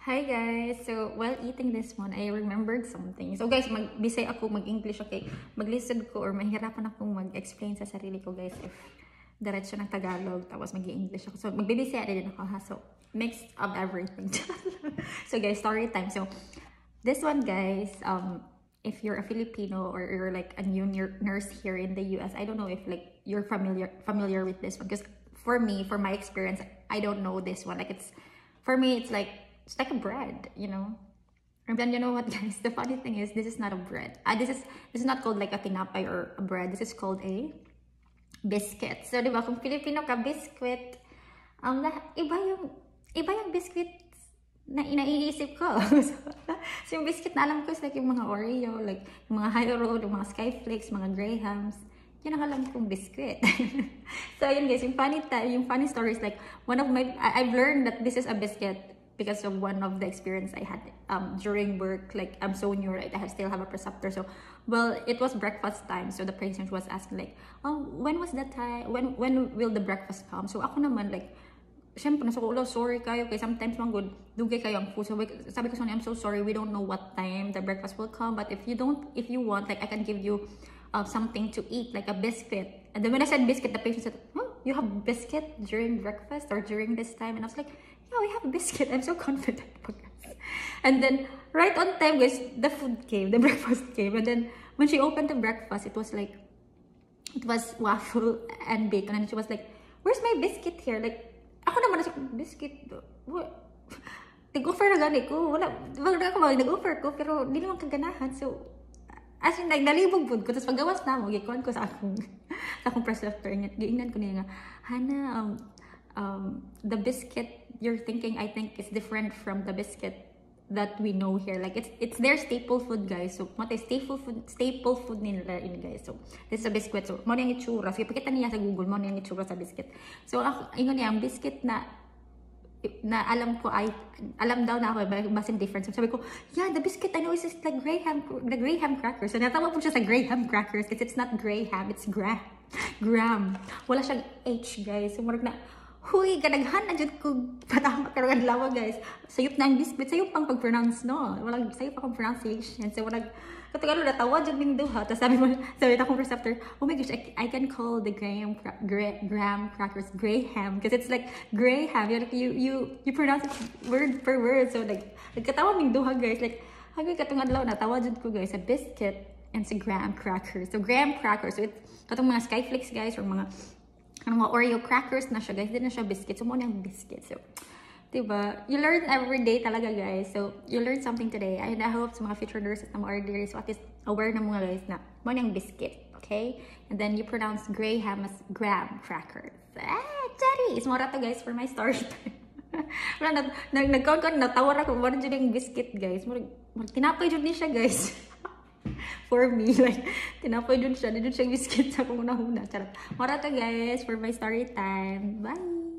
Hi guys! So, while eating this one, I remembered something. So guys, bisay ako mag-English, okay? Mag-listen ko or mahirapan akong mag-explain sa sarili ko guys if diretso ng Tagalog tapos mag-English ako. So, magbibisaya din ako ha. So, mix of everything. So guys, story time. So, this one guys, if you're a Filipino or you're like a new nurse here in the US, I don't know if like you're familiar with this one. Because for me, for my experience, I don't know this one. Like for me, it's like a bread, you know. And then you know what guys, the funny thing is this is not a bread. This is not called like a tinapay or a bread. This is called a biscuit. So diba kung Filipino ka, biscuit, iba yung biscuit na inaiisip ko. So yung biscuit na alam ko is like yung mga Oreo, like yung mga High Road, yung mga Skyflakes, mga Grahams. Yun ang alam kong biscuit. So yun guys, yung funny story is like I've learned that this is a biscuit because of one of the experience I had during work. Like I'm so new, right? I still have a preceptor. So, well, it was breakfast time. So the patient was asking like, oh, when was that time? When will the breakfast come? So ako naman like, syempre nasa ko, sorry kayo. Kaya sometimes man good, dugay kayo ang food. So sabi ko sa niya, I'm so sorry. We don't know what time the breakfast will come. But if you want, like I can give you something to eat, like a biscuit. And then when I said biscuit, the patient said, oh, you have biscuit during breakfast or during this time? And I was like, yeah, we have a biscuit. I'm so confident. And then right on time guys, the food came, the breakfast came. And then when she opened the breakfast, it was waffle and bacon. And she was like, where's my biscuit here? Like, ako naman nasa biscuit. What? Nag-offer na gani ko. Nag-offer ko, pero di naman kaganahan. So, as in, like, nalibog food ko. Tapos paggawas na mo, gikuhan ko sa akong preceptor. Giingnan ko niya nga, Hana, the biscuit you're thinking, I think, is different from the biscuit that we know here. Like it's their staple food, guys. So what is staple food nila in guys. So this is a biscuit. So mo nang itsura. Sige, pakita niya sa Google mo nang itsura sa biscuit. So ako ingon niya ang biscuit na alam daw na ako basin difference. So, sabi ko, yeah, the biscuit I know is just like the Graham crackers. So natawa po siya sa Graham crackers because it's not Graham, it's Graham. Wala siyang H, guys. So marag na, huy, kadaghan na dyan ko patama karoon lawa, guys. Sayop na ang biscuit, sayop pang pag-pronounce, no? Walang sayop akong pronunciation. So marag, katagalo natawa dyan ng duha. Tapos sabi akong preceptor, oh my gosh, I can call the Graham crackers Graham because it's like Graham. You pronounce it word per word. So like, nagkatawa ng duha, guys. Like, hanggang katong adlaw natawa dyan ko, guys, sa biscuit and sa Graham crackers. So Graham crackers, so it's katong mga Skyflakes, guys, or mga Oreo crackers na siya, guys. Hindi na siya biscuit. So, muna yung biscuit. So, diba? You learn every day talaga, guys. So, you learn something today. And I hope sa mga future nurses na mga ordinary, so at least aware na mga guys na muna yung biscuit. Okay? And then you pronounce Graham as Graham crackers. Cherry! Ismora to, guys, for my story time. Wala, nagkaon ko, natawar ako. Wala dyan yung biscuit, guys. Tinapay dyan niya siya, guys. For me, like, tinapay dun siya biscuit sa kung una-una. Charot. Mara to guys, for my story time. Bye!